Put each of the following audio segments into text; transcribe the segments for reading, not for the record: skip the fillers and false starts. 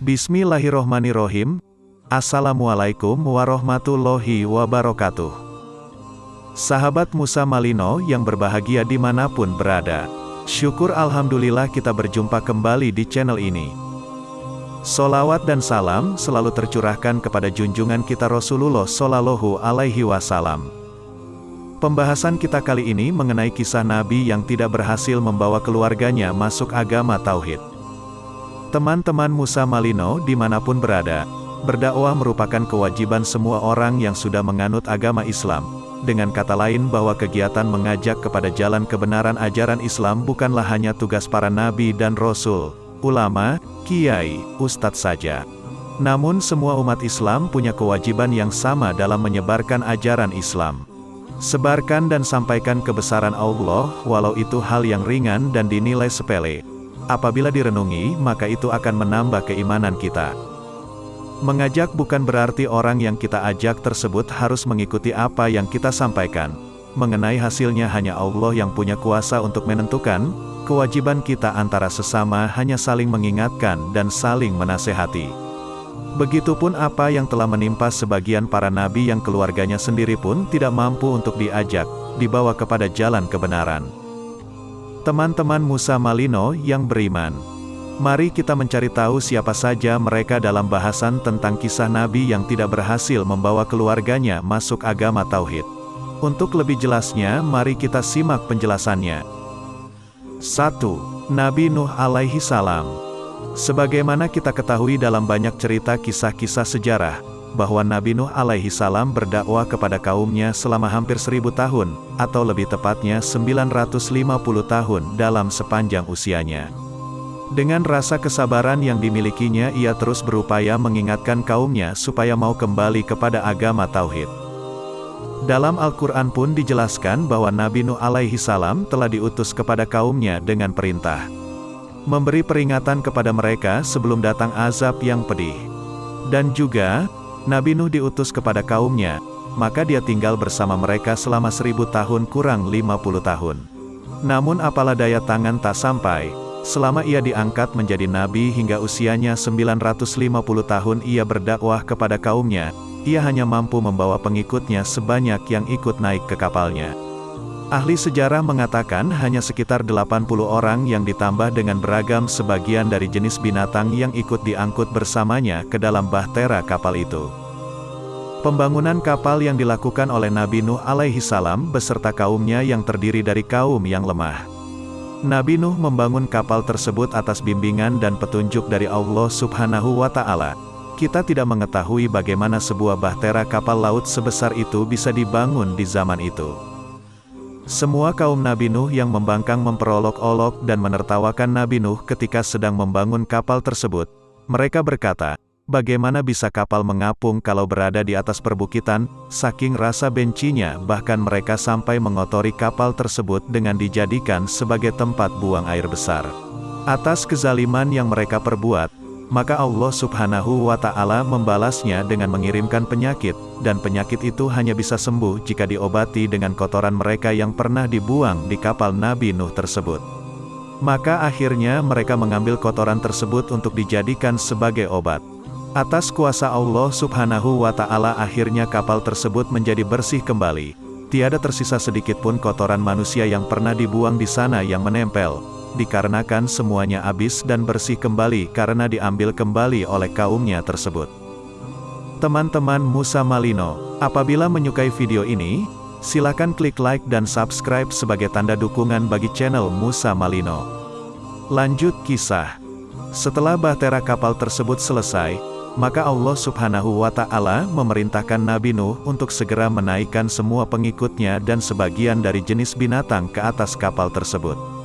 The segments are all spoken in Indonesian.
Bismillahirrohmanirrohim. Assalamualaikum warahmatullahi wabarakatuh. Sahabat Musa Malino yang berbahagia dimanapun berada. Syukur alhamdulillah kita berjumpa kembali di channel ini. Sholawat dan salam selalu tercurahkan kepada junjungan kita Rasulullah Shallallahu Alaihi Wasallam. Pembahasan kita kali ini mengenai kisah Nabi yang tidak berhasil membawa keluarganya masuk agama Tauhid. Teman-teman Musa Malino dimanapun berada, berdakwah merupakan kewajiban semua orang yang sudah menganut agama Islam. Dengan kata lain bahwa kegiatan mengajak kepada jalan kebenaran ajaran Islam bukanlah hanya tugas para nabi dan rasul, ulama, kiai, ustadz saja. Namun semua umat Islam punya kewajiban yang sama dalam menyebarkan ajaran Islam. Sebarkan dan sampaikan kebesaran Allah, walau itu hal yang ringan dan dinilai sepele. Apabila direnungi, maka itu akan menambah keimanan kita. Mengajak bukan berarti orang yang kita ajak tersebut harus mengikuti apa yang kita sampaikan. Mengenai hasilnya hanya Allah yang punya kuasa untuk menentukan. Kewajiban kita antara sesama hanya saling mengingatkan dan saling menasehati. Begitupun apa yang telah menimpa sebagian para nabi yang keluarganya sendiri pun tidak mampu untuk diajak, dibawa kepada jalan kebenaran. Teman-teman Musa Malino yang beriman, mari kita mencari tahu siapa saja mereka dalam bahasan tentang kisah Nabi yang tidak berhasil membawa keluarganya masuk agama Tauhid. Untuk lebih jelasnya, mari kita simak penjelasannya. 1. Nabi Nuh alaihi salam. Sebagaimana kita ketahui dalam banyak cerita kisah-kisah sejarah, bahwa Nabi Nuh alaihi salam berdakwah kepada kaumnya selama hampir 1000 tahun, atau lebih tepatnya 950 tahun dalam sepanjang usianya. Dengan rasa kesabaran yang dimilikinya, ia terus berupaya mengingatkan kaumnya supaya mau kembali kepada agama Tauhid. Dalam Al-Quran pun dijelaskan bahwa Nabi Nuh alaihi salam telah diutus kepada kaumnya dengan perintah memberi peringatan kepada mereka sebelum datang azab yang pedih. Dan juga, Nabi Nuh diutus kepada kaumnya, maka dia tinggal bersama mereka selama 1000 tahun kurang 50 tahun. Namun apalah daya tangan tak sampai, selama ia diangkat menjadi nabi hingga usianya 950 tahun ia berdakwah kepada kaumnya, ia hanya mampu membawa pengikutnya sebanyak yang ikut naik ke kapalnya. Ahli sejarah mengatakan hanya sekitar 80 orang yang ditambah dengan beragam sebagian dari jenis binatang yang ikut diangkut bersamanya ke dalam bahtera kapal itu. Pembangunan kapal yang dilakukan oleh Nabi Nuh alaihi salam beserta kaumnya yang terdiri dari kaum yang lemah. Nabi Nuh membangun kapal tersebut atas bimbingan dan petunjuk dari Allah Subhanahu wa Ta'ala. Kita tidak mengetahui bagaimana sebuah bahtera kapal laut sebesar itu bisa dibangun di zaman itu. Semua kaum Nabi Nuh yang membangkang memperolok-olok dan menertawakan Nabi Nuh ketika sedang membangun kapal tersebut. Mereka berkata, bagaimana bisa kapal mengapung kalau berada di atas perbukitan? Saking rasa bencinya, bahkan mereka sampai mengotori kapal tersebut dengan dijadikan sebagai tempat buang air besar. Atas kezaliman yang mereka perbuat, maka Allah Subhanahu wa Ta'ala membalasnya dengan mengirimkan penyakit, dan penyakit itu hanya bisa sembuh jika diobati dengan kotoran mereka yang pernah dibuang di kapal Nabi Nuh tersebut. Maka akhirnya mereka mengambil kotoran tersebut untuk dijadikan sebagai obat. Atas kuasa Allah Subhanahu wa Ta'ala akhirnya kapal tersebut menjadi bersih kembali. Tiada tersisa sedikit pun kotoran manusia yang pernah dibuang di sana yang menempel. Dikarenakan semuanya habis dan bersih kembali karena diambil kembali oleh kaumnya tersebut. Teman-teman Musa Malino, apabila menyukai video ini, silakan klik like dan subscribe sebagai tanda dukungan bagi channel Musa Malino. Lanjut kisah. Setelah bahtera kapal tersebut selesai, maka Allah Subhanahu wa Ta'ala memerintahkan Nabi Nuh untuk segera menaikkan semua pengikutnya dan sebagian dari jenis binatang ke atas kapal tersebut.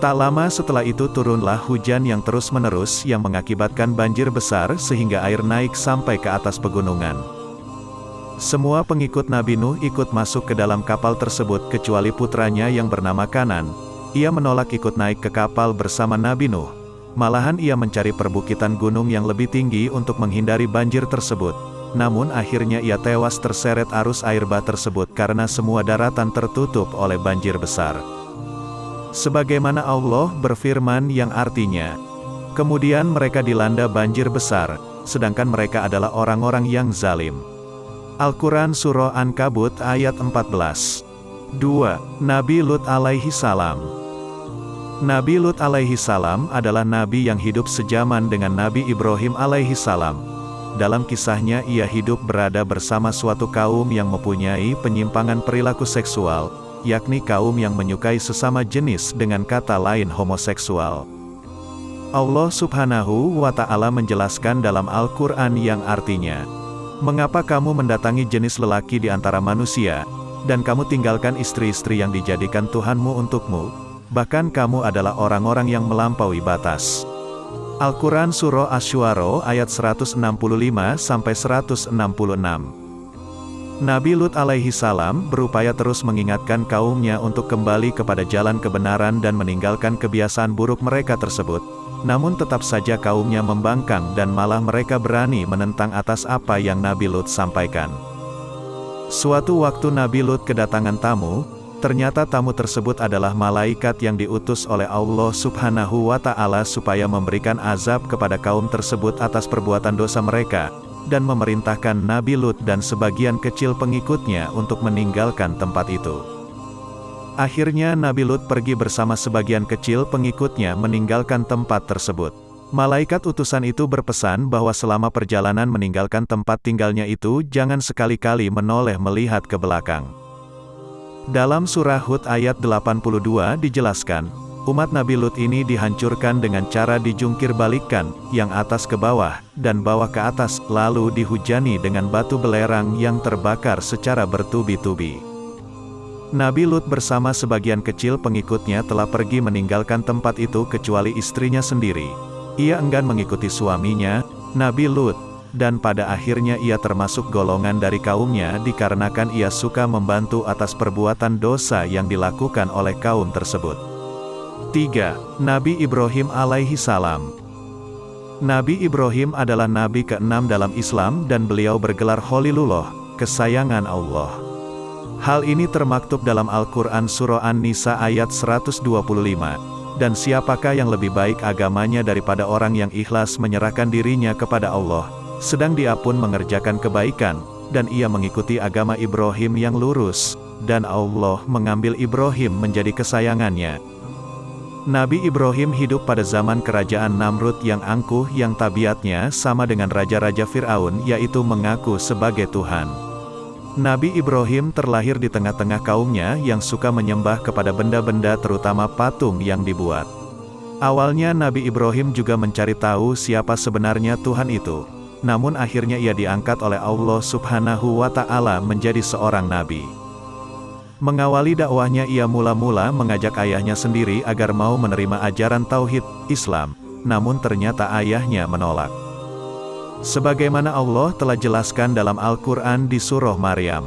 Tak lama setelah itu turunlah hujan yang terus-menerus yang mengakibatkan banjir besar sehingga air naik sampai ke atas pegunungan. Semua pengikut Nabi Nuh ikut masuk ke dalam kapal tersebut kecuali putranya yang bernama Kanan. Ia menolak ikut naik ke kapal bersama Nabi Nuh. Malahan ia mencari perbukitan gunung yang lebih tinggi untuk menghindari banjir tersebut. Namun akhirnya ia tewas terseret arus air bah tersebut karena semua daratan tertutup oleh banjir besar. Sebagaimana Allah berfirman yang artinya, Kemudian mereka dilanda banjir besar, sedangkan mereka adalah orang-orang yang zalim. Al-Quran Surah An-Kabut ayat 14. 2. Nabi Lut alaihi salam. Nabi Lut alaihi salam adalah nabi yang hidup sejaman dengan Nabi Ibrahim alaihi salam. Dalam kisahnya ia hidup berada bersama suatu kaum yang mempunyai penyimpangan perilaku seksual, yakni kaum yang menyukai sesama jenis dengan kata lain homoseksual. Allah subhanahu wa ta'ala menjelaskan dalam Al-Quran yang artinya, "Mengapa kamu mendatangi jenis lelaki di antara manusia, dan kamu tinggalkan istri-istri yang dijadikan Tuhanmu untukmu, bahkan kamu adalah orang-orang yang melampaui batas." Al-Quran Surah Asy-Syu'ara ayat 165-166. Nabi Lut alaihi salam berupaya terus mengingatkan kaumnya untuk kembali kepada jalan kebenaran dan meninggalkan kebiasaan buruk mereka tersebut. Namun tetap saja kaumnya membangkang dan malah mereka berani menentang atas apa yang Nabi Lut sampaikan. Suatu waktu Nabi Lut kedatangan tamu, ternyata tamu tersebut adalah malaikat yang diutus oleh Allah subhanahu wa ta'ala supaya memberikan azab kepada kaum tersebut atas perbuatan dosa mereka, dan memerintahkan Nabi Lut dan sebagian kecil pengikutnya untuk meninggalkan tempat itu. Akhirnya Nabi Lut pergi bersama sebagian kecil pengikutnya meninggalkan tempat tersebut. Malaikat utusan itu berpesan bahwa selama perjalanan meninggalkan tempat tinggalnya itu jangan sekali-kali menoleh melihat ke belakang. Dalam surah Hud ayat 82 dijelaskan, umat Nabi Lut ini dihancurkan dengan cara dijungkir balikkan, yang atas ke bawah, dan bawah ke atas, lalu dihujani dengan batu belerang yang terbakar secara bertubi-tubi. Nabi Lut bersama sebagian kecil pengikutnya telah pergi meninggalkan tempat itu kecuali istrinya sendiri. Ia enggan mengikuti suaminya, Nabi Lut, dan pada akhirnya ia termasuk golongan dari kaumnya dikarenakan ia suka membantu atas perbuatan dosa yang dilakukan oleh kaum tersebut. 3. Nabi Ibrahim alaihi salam. Nabi Ibrahim adalah nabi ke-6 dalam Islam dan beliau bergelar Khalilullah, kesayangan Allah. Hal ini termaktub dalam Al-Quran Surah An-Nisa ayat 125. Dan siapakah yang lebih baik agamanya daripada orang yang ikhlas menyerahkan dirinya kepada Allah, sedang dia pun mengerjakan kebaikan, dan ia mengikuti agama Ibrahim yang lurus, dan Allah mengambil Ibrahim menjadi kesayangannya. Nabi Ibrahim hidup pada zaman kerajaan Namrud yang angkuh yang tabiatnya sama dengan raja-raja Fir'aun, yaitu mengaku sebagai Tuhan. Nabi Ibrahim terlahir di tengah-tengah kaumnya yang suka menyembah kepada benda-benda terutama patung yang dibuat. Awalnya Nabi Ibrahim juga mencari tahu siapa sebenarnya Tuhan itu. Namun akhirnya ia diangkat oleh Allah subhanahu wa ta'ala menjadi seorang nabi. Mengawali dakwahnya ia mula-mula mengajak ayahnya sendiri agar mau menerima ajaran Tauhid, Islam, namun ternyata ayahnya menolak. Sebagaimana Allah telah jelaskan dalam Al-Quran di Surah Maryam.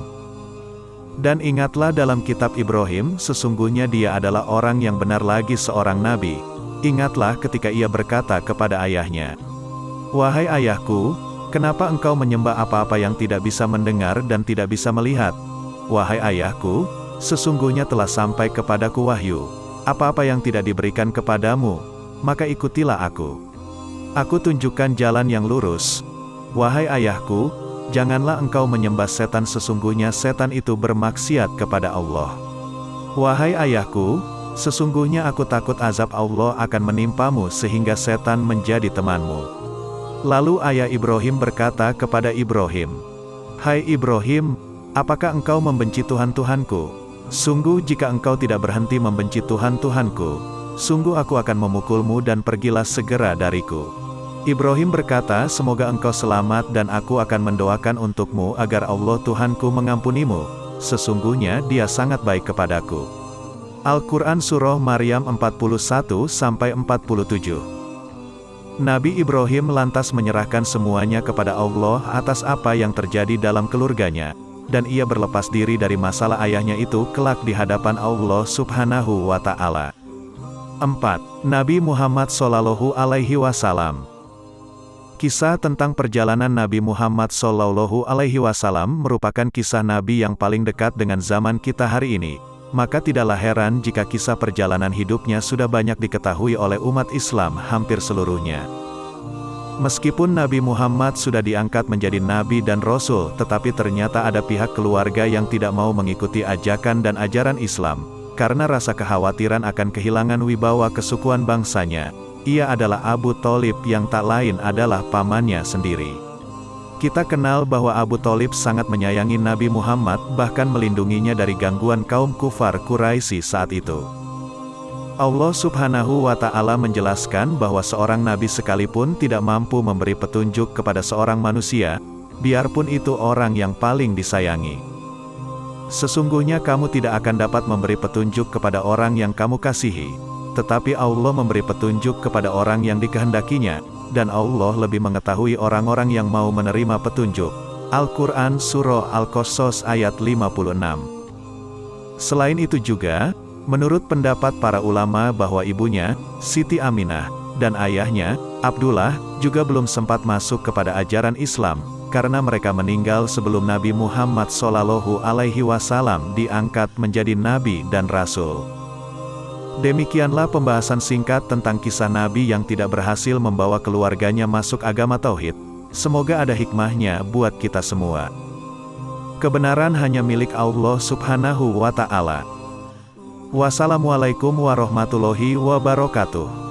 Dan ingatlah dalam kitab Ibrahim, sesungguhnya dia adalah orang yang benar lagi seorang nabi. Ingatlah ketika ia berkata kepada ayahnya, "Wahai ayahku, kenapa engkau menyembah apa-apa yang tidak bisa mendengar dan tidak bisa melihat? Wahai ayahku, sesungguhnya telah sampai kepadaku wahyu. Apa-apa yang tidak diberikan kepadamu, maka ikutilah aku. Aku tunjukkan jalan yang lurus. Wahai ayahku, janganlah engkau menyembah setan, sesungguhnya setan itu bermaksiat kepada Allah. Wahai ayahku, sesungguhnya aku takut azab Allah akan menimpamu sehingga setan menjadi temanmu." Lalu ayah Ibrahim berkata kepada Ibrahim, "Hai Ibrahim, apakah engkau membenci Tuhan-Tuhanku? Sungguh jika engkau tidak berhenti membenci Tuhan-Tuhanku, sungguh aku akan memukulmu dan pergilah segera dariku." Ibrahim berkata, "Semoga engkau selamat dan aku akan mendoakan untukmu agar Allah Tuhanku mengampunimu, sesungguhnya dia sangat baik kepadaku." Al-Quran Surah Maryam 41-47. Nabi Ibrahim lantas menyerahkan semuanya kepada Allah atas apa yang terjadi dalam keluarganya, dan ia berlepas diri dari masalah ayahnya itu kelak di hadapan Allah subhanahu wa ta'ala. 4. Nabi Muhammad Shallallahu Alaihi Wasallam. Kisah tentang perjalanan Nabi Muhammad Shallallahu Alaihi Wasallam merupakan kisah Nabi yang paling dekat dengan zaman kita hari ini. maka tidaklah heran jika kisah perjalanan hidupnya sudah banyak diketahui oleh umat Islam hampir seluruhnya. Meskipun Nabi Muhammad sudah diangkat menjadi nabi dan rasul, tetapi ternyata ada pihak keluarga yang tidak mau mengikuti ajakan dan ajaran Islam, karena rasa kekhawatiran akan kehilangan wibawa kesukuan bangsanya. Ia adalah Abu Thalib yang tak lain adalah pamannya sendiri. Kita kenal bahwa Abu Thalib sangat menyayangi Nabi Muhammad, bahkan melindunginya dari gangguan kaum kufar Quraisy saat itu. Allah Subhanahu wa Ta'ala menjelaskan bahwa seorang nabi sekalipun tidak mampu memberi petunjuk kepada seorang manusia, biarpun itu orang yang paling disayangi. Sesungguhnya kamu tidak akan dapat memberi petunjuk kepada orang yang kamu kasihi, tetapi Allah memberi petunjuk kepada orang yang dikehendakinya, dan Allah lebih mengetahui orang-orang yang mau menerima petunjuk. Al-Quran Surah Al-Qasas ayat 56. Selain itu juga, menurut pendapat para ulama bahwa ibunya, Siti Aminah, dan ayahnya, Abdullah, juga belum sempat masuk kepada ajaran Islam, karena mereka meninggal sebelum Nabi Muhammad SAW diangkat menjadi nabi dan rasul. Demikianlah pembahasan singkat tentang kisah nabi yang tidak berhasil membawa keluarganya masuk agama tauhid. Semoga ada hikmahnya buat kita semua. Kebenaran hanya milik Allah Subhanahu wa Ta'ala. Wassalamualaikum warahmatullahi wabarakatuh.